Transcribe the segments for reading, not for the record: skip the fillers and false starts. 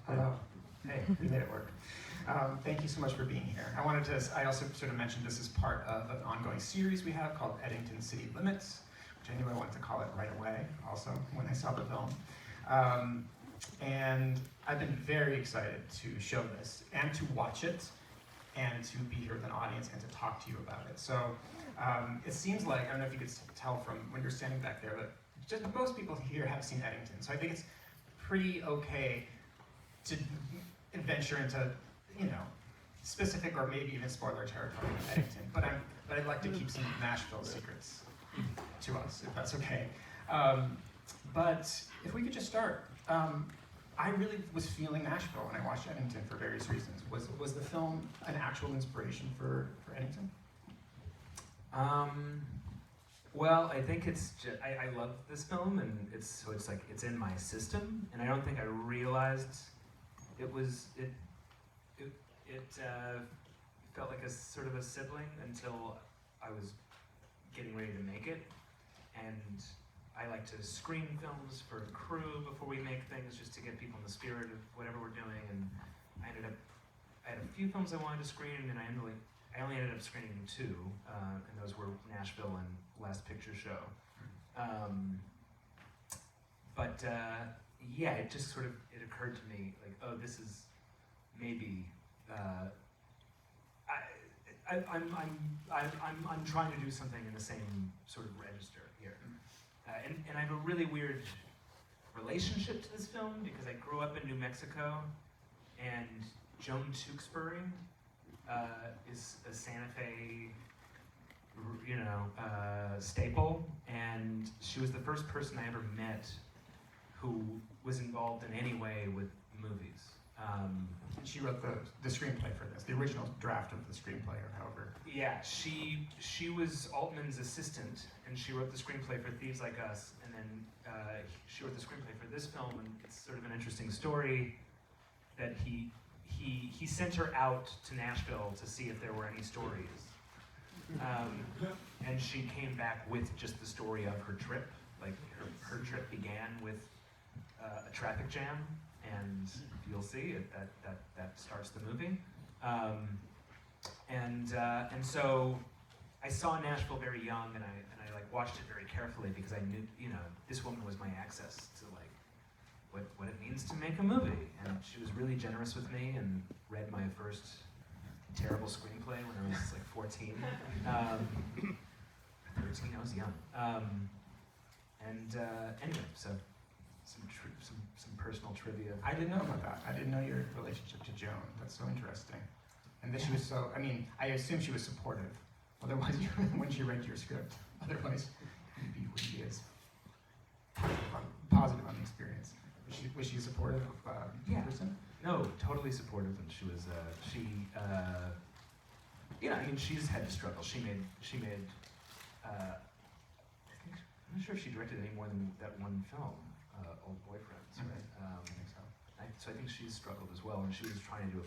Hello. Hey, we made it work. Thank you so much for being here. I also sort of mentioned this is part of an ongoing series we have called Eddington City Limits, which I knew I wanted to call it right away, also, when I saw the film. And I've been very excited to show this, and to watch it, and to be here with an audience, and to talk to you about it. So it seems like, I don't know if you could tell from when you're standing back there, but just most people here have seen Eddington. So I think it's pretty okay to venture into, specific or maybe even spoiler territory with Eddington. But I'd like to keep some Nashville secrets to us, if that's okay. But if we could just start. I really was feeling Nashville when I watched Eddington for various reasons. Was the film an actual inspiration for Eddington? Well, I think it's just, I love this film, and it's in my system, and I don't think I realized it felt like a sort of a sibling until I was getting ready to make it. And I like to screen films for crew before we make things, just to get people in the spirit of whatever we're doing. And I had a few films I wanted to screen, and I only ended up screening 2, and those were Nashville and Last Picture Show. Yeah, it just sort of, it occurred to me, like, oh, this is maybe, I'm trying to do something in the same sort of register here. And I have a really weird relationship to this film, because I grew up in New Mexico, and Joan Tewkesbury is a Santa Fe, staple, and she was the first person I ever met who was involved in any way with movies. And she wrote the screenplay for this, the original draft of the screenplay, or however. Yeah, she was Altman's assistant, and she wrote the screenplay for Thieves Like Us, and then she wrote the screenplay for this film, and it's sort of an interesting story that he sent her out to Nashville to see if there were any stories. And she came back with just the story of her trip. Like, her trip began with a traffic jam, and you'll see that starts the movie. And so I saw Nashville very young, and I watched it very carefully, because I knew, this woman was my access to what it means to make a movie. And she was really generous with me, and read my first terrible screenplay when I was like 14. 13, I was young. Anyway, so some personal trivia. I didn't know about that. I didn't know your relationship to Joan. That's so interesting. And that she was so, I assume she was supportive. Otherwise, when she read your script, otherwise you'd be who she is. Positive on the experience. Was she a supportive person? No, totally supportive, and she was, she's had to struggle. She made, I'm not sure if she directed any more than that one film, Old Boyfriends, right? I think so. So I think she's struggled as well, and she was trying to do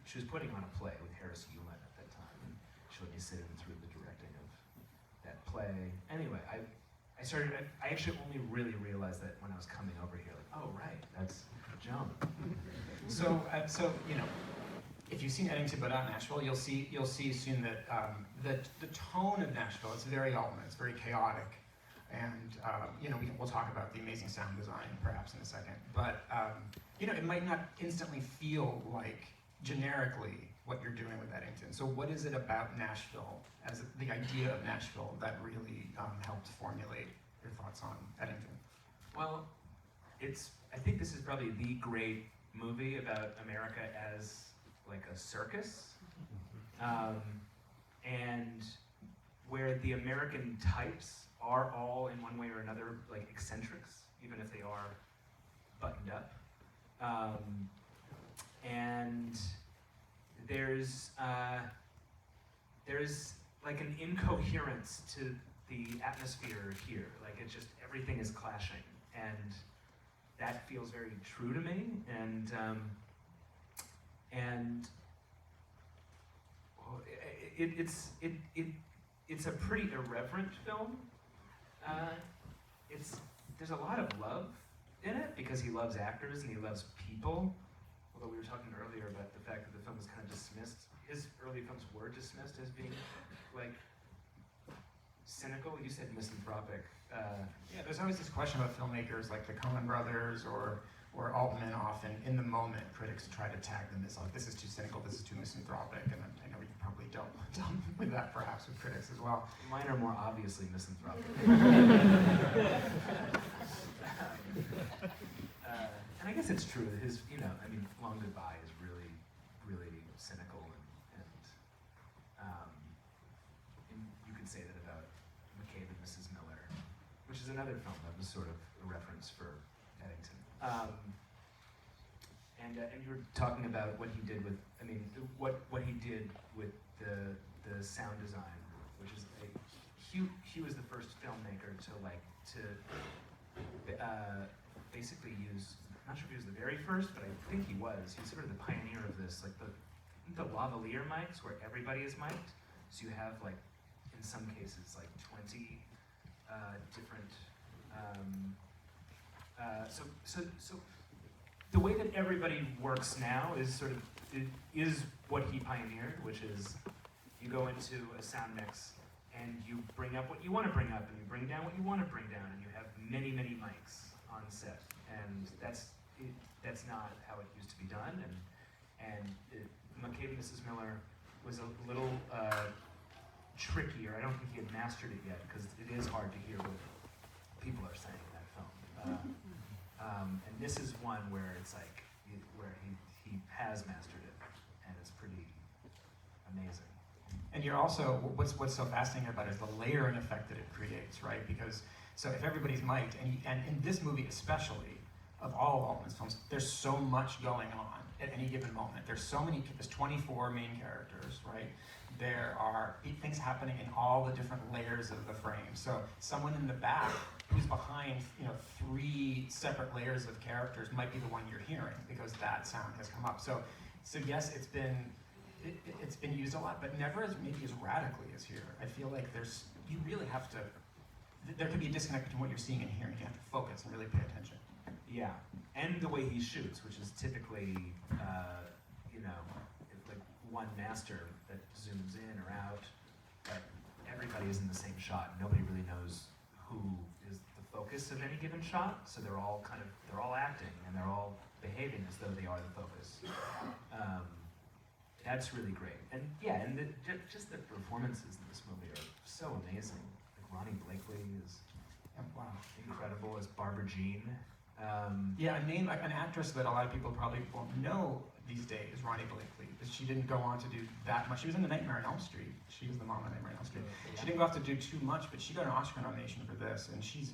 she was putting on a play with Harris Yulin at that time, and she let me sit in through the directing of that play. Anyway, I actually only really realized that when I was coming over here, like, oh right, that's Joan. So if you've seen Eddington but not Nashville, you'll see soon that the tone of Nashville, it's very Altman, it's very chaotic, and we'll talk about the amazing sound design perhaps in a second. But it might not instantly feel like generically what you're doing with Eddington. So what is it about Nashville, as the idea of Nashville, that really helped formulate your thoughts on Eddington? Well, I think this is probably the great movie about America as like a circus, and where the American types are all in one way or another like eccentrics, even if they are buttoned up. And there's like an incoherence to the atmosphere here. Like, it's just, everything is clashing, and that feels very true to me. And it's a pretty irreverent film. There's a lot of love in it, because he loves actors and he loves people, what we were talking earlier about the fact that the film was kind of dismissed. His early films were dismissed as being like cynical. You said misanthropic. Yeah, there's always this question about filmmakers like the Coen brothers or Altman. Often in the moment, critics try to tag them as like, this is too cynical, this is too misanthropic, and I know you probably don't deal with that perhaps with critics as well. Mine are more obviously misanthropic. And I guess it's true that his, Long Goodbye is really, really cynical, and you could say that about McCabe and Mrs. Miller, which is another film that was sort of a reference for Eddington. And you were talking about what he did with, what he did with the sound design, which is he was the first filmmaker to basically use. I'm not sure if he was the very first, but I think he was. He's sort of the pioneer of this, like the lavalier mics where everybody is mic'd. So you have like, in some cases, like 20 different. So the way that everybody works now is is what he pioneered, which is you go into a sound mix and you bring up what you want to bring up and you bring down what you want to bring down, and you have many mics on set, and that's not how it used to be done. And McCabe and Mrs. Miller was a little trickier. I don't think he had mastered it yet, because it is hard to hear what people are saying in that film. And this is one where it's like where he has mastered it, and it's pretty amazing. And you're also, what's so fascinating about it is the layering effect that it creates, right? Because, so if everybody's mic'd, and in this movie especially, of all of Altman's films, there's so much going on at any given moment. There's 24 main characters, right? There are things happening in all the different layers of the frame. So someone in the back who's behind, 3 separate layers of characters might be the one you're hearing, because that sound has come up. So yes, it's been used a lot, but never as radically as here. I feel like you really have to, there could be a disconnect between what you're seeing and hearing. You have to focus and really pay attention. Yeah, and the way he shoots, which is typically, like one master that zooms in or out, but everybody is in the same shot. Nobody really knows who is the focus of any given shot, so they're all acting, and they're all behaving as though they are the focus. That's really great. And yeah, and just the performances in this movie are so amazing. Like Ronnie Blakely is incredible as Barbara Jean. An actress that a lot of people probably won't know these days is Ronnie Blakely, because she didn't go on to do that much. She was in The Nightmare on Elm Street. She was the mom of Nightmare on Elm Street. She didn't go off to do too much, but she got an Oscar nomination for this, and she's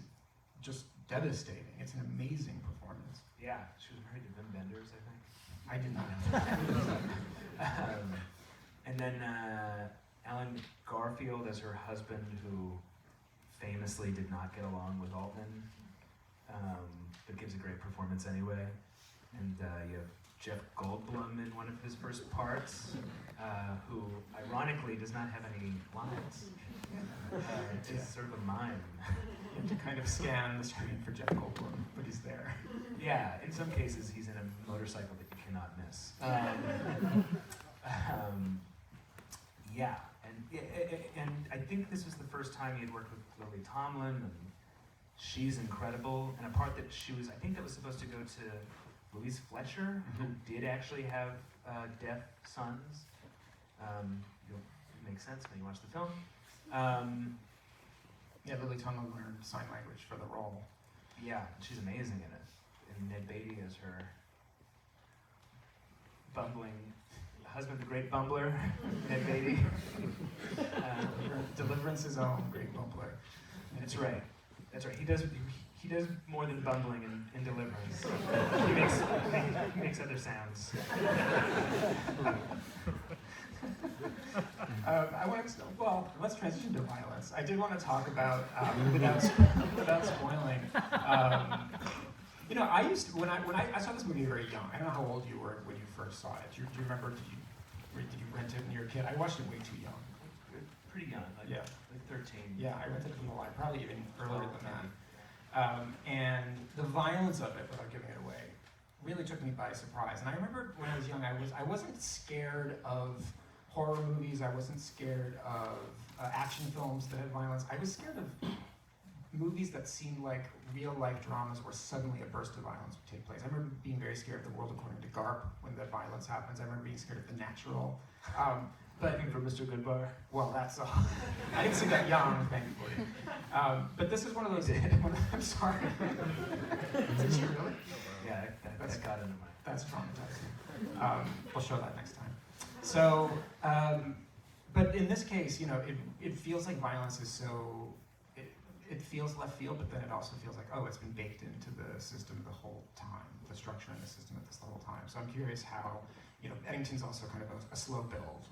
just devastating. It's an amazing performance. Yeah, she was married to Wim Wenders, I think. I did not know that. And then Alan Garfield as her husband, who famously did not get along with Altman, but gives a great performance anyway. And you have Jeff Goldblum in one of his first parts, who ironically does not have any lines. It's sort of a mime. You have to kind of scan the screen for Jeff Goldblum, but he's there. Yeah, in some cases he's in a motorcycle that you cannot miss. And I think this was the first time he had worked with Lily Tomlin, and she's incredible. And a part that I think that was supposed to go to Louise Fletcher, who did actually have deaf sons. It'll make sense when you watch the film. Lily Tomlin learned sign language for the role. Yeah, she's amazing in it. And Ned Beatty as her bumbling husband, the great bumbler, Ned Beatty. Deliverance's own great bumbler. That's right. He does more than bumbling in Deliverance. He makes other sounds. Let's transition to violence. I did want to talk about, without spoiling. When I saw this movie very young. I don't know how old you were when you first saw it. Do you remember? Did you rent it when you were a kid? I watched it way too young. Pretty young, like 13. Yeah, I rented it from the library, probably even earlier than that. And the violence of it, without giving it away, really took me by surprise. And I remember when I was young, I wasn't scared of horror movies. I wasn't scared of action films that had violence. I was scared of movies that seemed like real-life dramas where suddenly a burst of violence would take place. I remember being very scared of The World According to Garp when the violence happens. I remember being scared of The Natural. But Looking for Mr. Goodbar. well, that's all. I didn't see that young, thankfully. But this is one of those. I'm sorry. Did you really? Yeah, that got into my. That's traumatizing. We'll show that next time. So, but in this case, it feels like violence is so. It feels left field, but then it also feels like, oh, it's been baked into the system the whole time, the structure in the system of this the whole time. So I'm curious how, Eddington's also kind of a slow build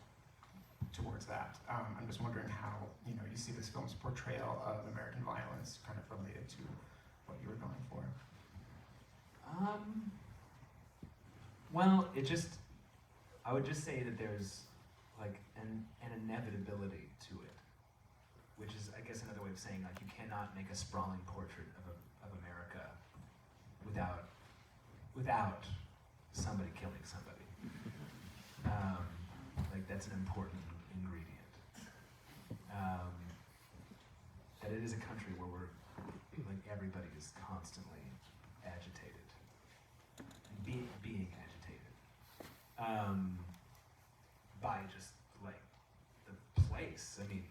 towards that. I'm just wondering how, you see this film's portrayal of American violence kind of related to what you were going for. Well, I would just say that there's like an inevitability to it, which is, I guess, another way of saying, like, you cannot make a sprawling portrait of America without somebody killing somebody. Like, that's an important ingredient. That it is a country where everybody is constantly agitated, being agitated, by just, like, the place. I mean,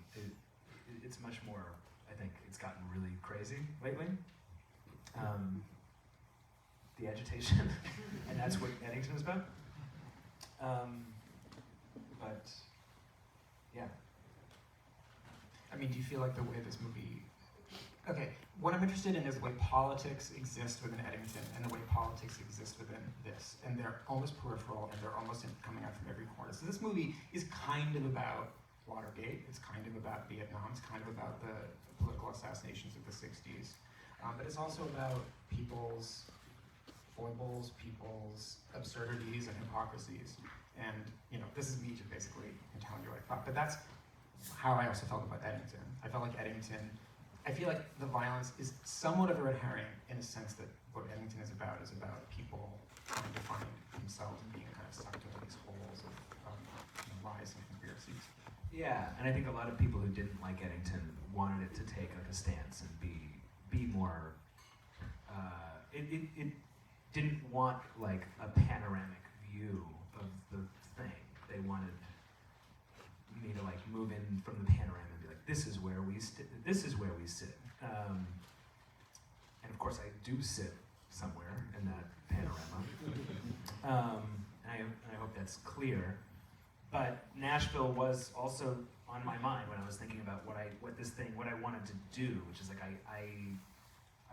it's much more, I think it's gotten really crazy lately. The agitation, and that's what Eddington is about. But, yeah. I mean, do you feel like the way this movie... Okay, what I'm interested in is the way politics exist within Eddington and the way politics exist within this. And they're almost peripheral and they're almost coming out from every corner. So this movie is kind of about Watergate, it's kind of about Vietnam, it's kind of about the political assassinations of the 60s. But it's also about people's foibles, people's absurdities and hypocrisies. And, this is me just basically telling you what I thought. But that's how I also felt about Eddington. I felt like I feel like the violence is somewhat of a red herring in a sense that what Eddington is about people trying to find themselves and being kind of sucked into these holes of lies and conspiracies. Yeah, and I think a lot of people who didn't like Eddington wanted it to take like a stance and be more. It didn't want like a panoramic view of the thing. They wanted me to like move in from the panorama and be like, this is where we sit. This is where we sit. And of course, I do sit somewhere in that panorama. And I hope that's clear. But Nashville was also on my mind when I was thinking about what I wanted to do, which is like I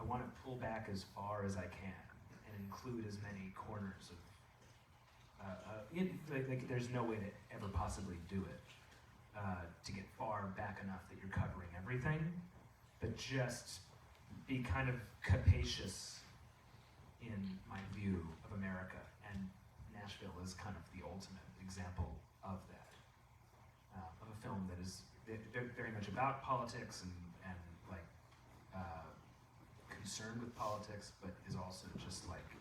want to pull back as far as I can and include as many corners of like there's no way to ever possibly do it to get far back enough that you're covering everything, but just be kind of capacious in my view of America, and Nashville is kind of the ultimate example of that, of a film that is very much about politics and like concerned with politics, but is also just like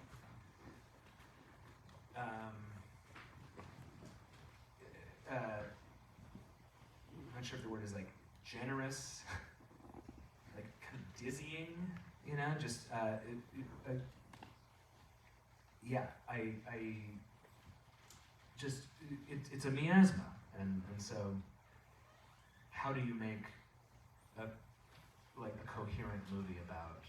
I'm not sure if the word is like generous, like kind of dizzying, just yeah, it's a miasma, and so how do you make a coherent movie about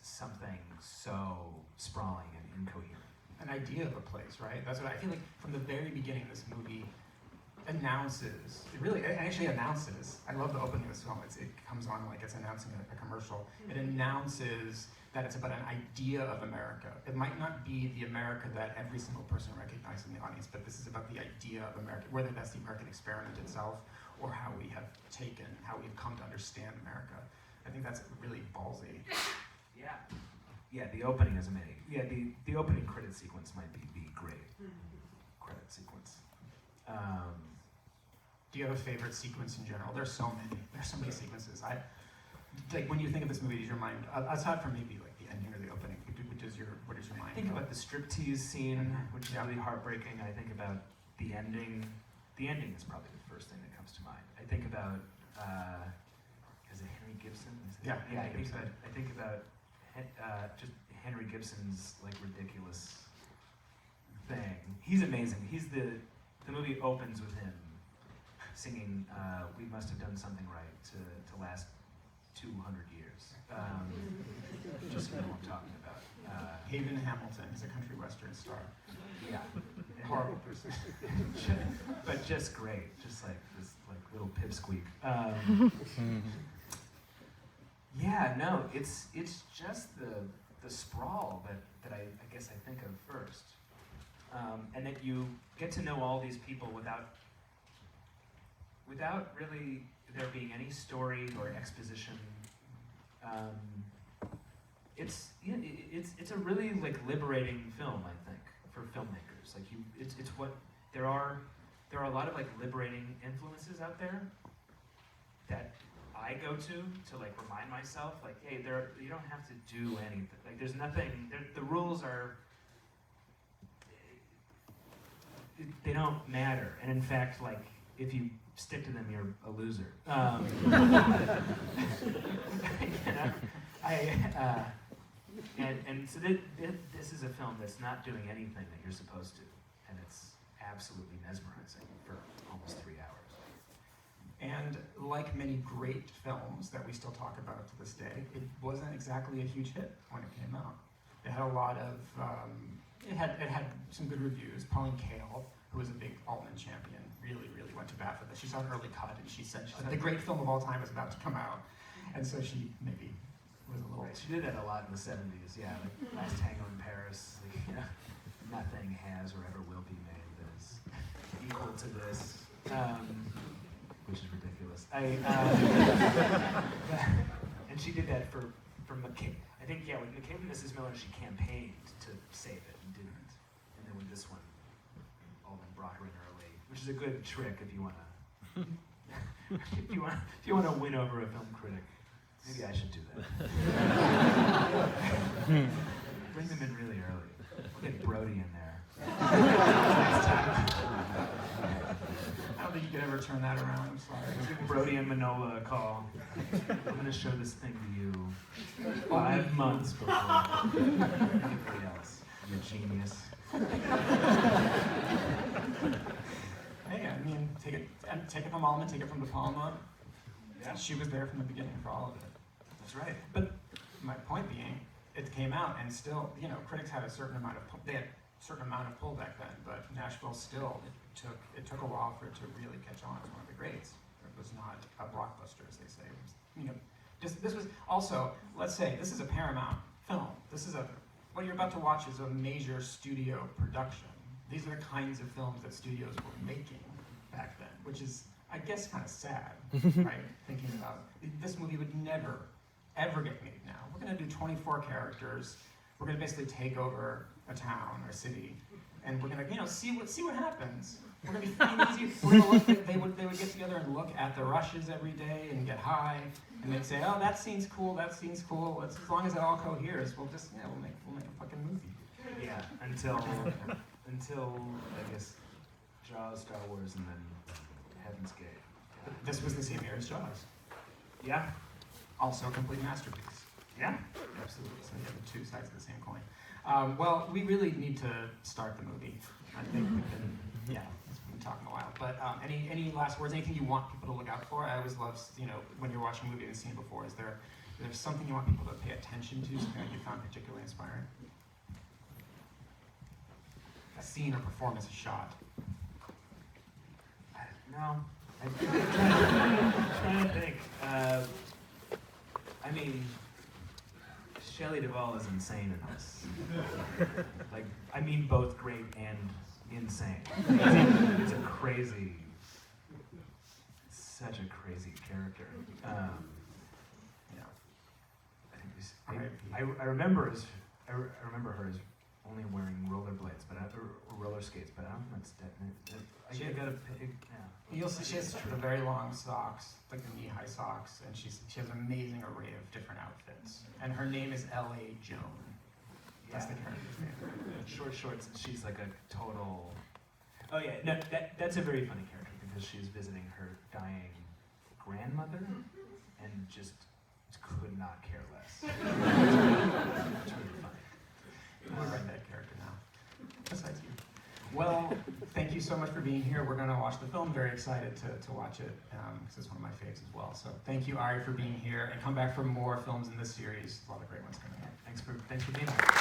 something so sprawling and incoherent? An idea of a place, right? That's what I feel like from the very beginning. This movie announces. It actually announces. I love the opening of this film. It comes on like it's announcing a commercial. It announces that it's about an idea of America. It might not be the America that every single person recognizes in the audience, but this is about the idea of America, whether that's the American experiment itself or how we have come to understand America. I think that's really ballsy. Yeah, the opening is amazing. Yeah, the opening credit sequence might be the great credit sequence. Do you have a favorite sequence in general? There's so many. There's so many sequences. like when you think of this movie, does your mind, aside from maybe like the ending or the opening, what does your mind I think go? about the striptease scene, which is Yeah. really heartbreaking. I think about the ending. The ending is probably the first thing that comes to mind. I think about, is it Henry Gibson? Yeah, Yeah, Henry Gibson. I think about just Henry Gibson's like ridiculous thing. He's amazing. The movie opens with him singing "We Must Have Done Something Right" to last 200 years. Just you know what I'm talking about. Haven Hamilton is a country western star. Yeah. Horrible person. But just great, just like this like little pipsqueak. Yeah, no, it's just the sprawl that I guess I think of first, and that you get to know all these people without really there being any story or exposition. It's a really like liberating film, I think, for filmmakers. Like it's what there are a lot of like liberating influences out there that I go to like remind myself like, hey, you don't have to do anything. Like there's nothing. The rules are they don't matter, and in fact, like if you stick to them, you're a loser. And so this is a film that's not doing anything that you're supposed to, and it's absolutely mesmerizing for almost 3 hours. And like many great films that we still talk about to this day, it wasn't exactly a huge hit when it came out. It had a lot of, it had some good reviews. Pauline Kael, who was a big Altman champion, really went to bat for this. She saw an early cut and she said the great film of all time is about to come out. And so she maybe was a little... Right, she did that a lot in the 70s, yeah. Like Last Tango in Paris, like, you know, nothing has or ever will be made that is equal to this, which is ridiculous. And she did that for McCabe. I think, yeah, with McCabe and Mrs. Miller, she campaigned to save it and didn't. And then with this one, Altman brought her in early, which is a good trick if you want to, if you want to win over a film critic. Maybe I should do that. Bring them in really early. We'll get Brody in there. Next time. I don't think you could ever turn that around, I'm sorry. Let's give Brody and Manola a call. I'm going to show this thing to you 5 months before anybody else. You genius. Hey, I mean, take it from Altman, take it from De Palma. Yeah. She was there from the beginning for all of it. That's right. But my point being, it came out and still, you know, critics had a certain amount of pull back then, but Nashville still, it took a while for it to really catch on as one of the greats. It was not a blockbuster, as they say. It was, you know, this was also, let's say, this is a Paramount film. What you're about to watch is a major studio production. These are the kinds of films that studios were making back then, which is, I guess, kind of sad, right? Thinking about this movie would never, ever get made now. We're going to do 24 characters. We're going to basically take over a town or a city, and we're going to, you know, see what happens. We're going to be easy. We're going to look. They would get together and look at the rushes every day and get high, and they'd say, "Oh, that scene's cool. That scene's cool. As long as it all coheres, we'll make a fucking movie." Yeah, until I guess Jaws, Star Wars, and then Heaven's Gate. This was the same year as Jaws. Yeah. Also a complete masterpiece. Yeah. Absolutely. So you have the two sides of the same coin. Well, we really need to start the movie. I think we've been talking a while. But any last words? Anything you want people to look out for? I always love, you know, when you're watching a movie and seen it before. Is there something you want people to pay attention to? Something that you found particularly inspiring? A scene or performance, a shot. No. I'm trying to think. I mean, Shelley Duvall is insane in this. Like, I mean both great and insane. It's a crazy, such a crazy character. Yeah. I think I remember her as only wearing rollerblades, but or roller skates, but I don't know. I got a pig. Yeah. You'll see she has the very long socks, like the knee-high socks, and she has an amazing array of different outfits. And her name is L.A. Joan. That's the character's name. Short shorts. She's like a total. Oh yeah, no, that's a very funny character because she's visiting her dying grandmother and just could not care less. It's really funny. We'll write that character now. Besides you. Well, Thank you so much for being here. We're going to watch the film. Very excited to watch it because it's one of my faves as well. So thank you, Ari, for being here, and come back for more films in this series. A lot of great ones coming up. thanks for being here.